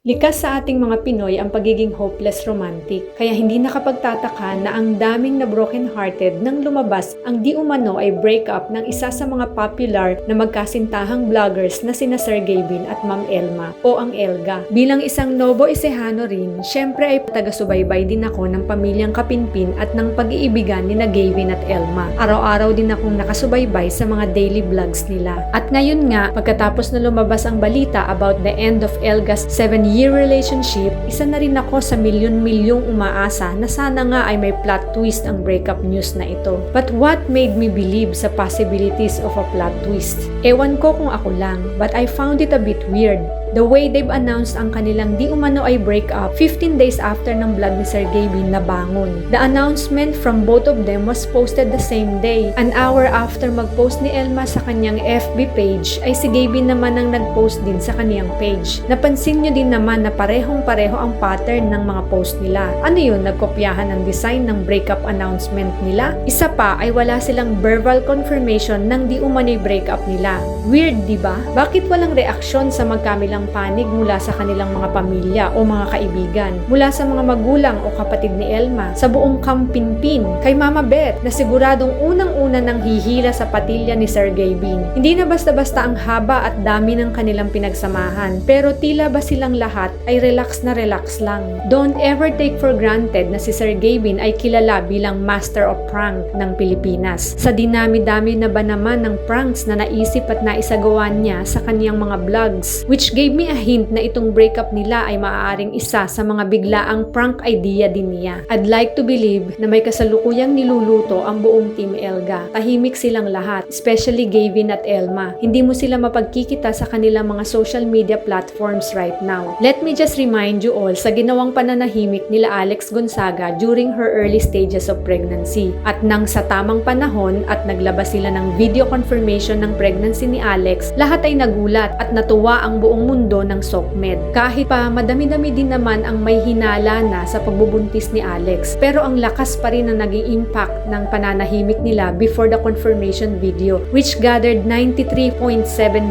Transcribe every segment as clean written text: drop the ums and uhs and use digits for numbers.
Likas sa ating mga Pinoy ang pagiging hopeless romantic, kaya hindi nakapagtataka na ang daming na broken-hearted nang lumabas ang di umano ay breakup ng isa sa mga popular na magkasintahang vloggers na sina Sir Gavin at Ma'am Elma o ang Elga. Bilang isang Novo Ecijano rin, syempre ay taga-subaybay din ako ng pamilyang Kapinpin at ng pag-iibigan ni na Gavin at Elma. Araw-araw din akong nakasubaybay sa mga daily vlogs nila. At ngayon nga, pagkatapos na lumabas ang balita about the end of Elga's 7-year relationship, isa na rin ako sa milyon-milyong umaasa na sana nga ay may plot twist ang breakup news na ito. But what made me believe sa possibilities of a plot twist? Ewan ko kung ako lang, but I found it a bit weird. The way they've announced ang kanilang di umano ay breakup 15 days after ng vlog ni Sir Gavin na bangon. The announcement from both of them was posted the same day. An hour after mag-post ni Elma sa kanyang FB page, ay si Gavin naman ang nag-post din sa kanyang page. Napansin nyo din naman na parehong-pareho ang pattern ng mga post nila. Ano yun? Nagkopyahan ang design ng breakup announcement nila? Isa pa ay wala silang verbal confirmation ng di umano'y breakup nila. Weird, di ba? Bakit walang reaksyon sa magkamilang panig mula sa kanilang mga pamilya o mga kaibigan, mula sa mga magulang o kapatid ni Elma, sa buong Kapinpin, kay Mama Beth na siguradong unang-una nang hihila sa patilya ni Sir Gavin. Hindi na basta-basta ang haba at dami ng kanilang pinagsamahan, pero tila ba silang lahat ay relax na relax lang. Don't ever take for granted na si Sir Gavin ay kilala bilang master of prank ng Pilipinas. Sa dinami-dami na ba naman ng pranks na naisip at naisagawa niya sa kaniyang mga vlogs, which gave me a hint na itong breakup nila ay maaaring isa sa mga biglaang prank idea din niya. I'd like to believe na may kasalukuyang niluluto ang buong Team Elga. Tahimik silang lahat, especially Gavin at Elma. Hindi mo sila mapagkikita sa kanilang mga social media platforms right now. Let me just remind you all sa ginawang pananahimik nila Alex Gonzaga during her early stages of pregnancy. At nang sa tamang panahon at naglabas sila ng video confirmation ng pregnancy ni Alex, lahat ay nagulat at natuwa ang buong mundo ng SOCMED. Kahit pa madami-dami din naman ang may hinala na sa pagbubuntis ni Alex, pero ang lakas pa rin ang naging impact ng pananahimik nila before the confirmation video, which gathered 93.7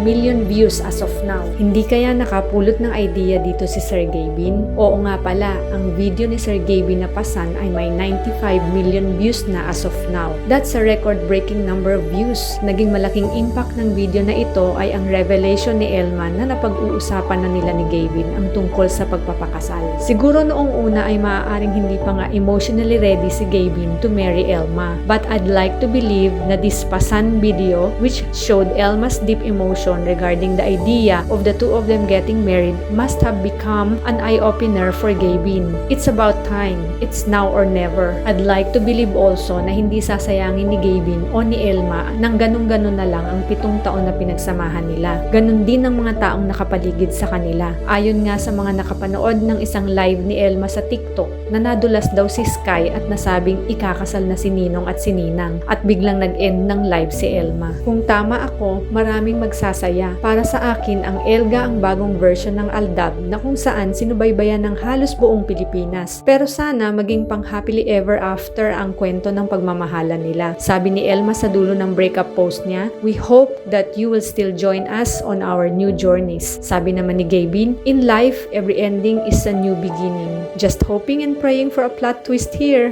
million views as of now. Hindi kaya nakapulot ng idea dito si Sir Gavin? Oo nga pala, ang video ni Sir Gavin na pasan ay may 95 million views na as of now. That's a record-breaking number of views. Naging malaking impact ng video na ito ay ang revelation ni Elma na napag-uusapan na nila ni Gavin ang tungkol sa pagpapakasal. Siguro noong una ay maaaring hindi pa nga emotionally ready si Gavin to marry Elma. But I'd like to believe na this pasan video, which showed Elma's deep emotion regarding the idea of the two of them getting married, must have become an eye-opener for Gavin. It's about time. It's now or never. I'd like to believe also na hindi sasayangin ni Gavin o ni Elma nang ganun-ganun na lang ang 7 taon na pinagsamahan nila. Ganun din ang mga taong nakapaligid sa kanila. Ayon nga sa mga nakapanood ng isang live ni Elma sa TikTok, na nadulas daw si Sky at nasabing ikakasal na si Ninong at si Ninang at biglang nag-end ng live si Elma. Kung tama ako, maraming magsasaya. Para sa akin, ang Elga ang bagong version ng Aldab na kung saan sinubaybayan ng halos buong Pilipinas. Pero sana maging pang happily ever after ang kwento ng pagmamahalan nila. Sabi ni Elma sa dulo ng breakup post niya, "We hope that you will still join us on our new journeys." Sabi naman ni Gavin, "In life, every ending is a new beginning. Just hoping and praying for a plot twist here."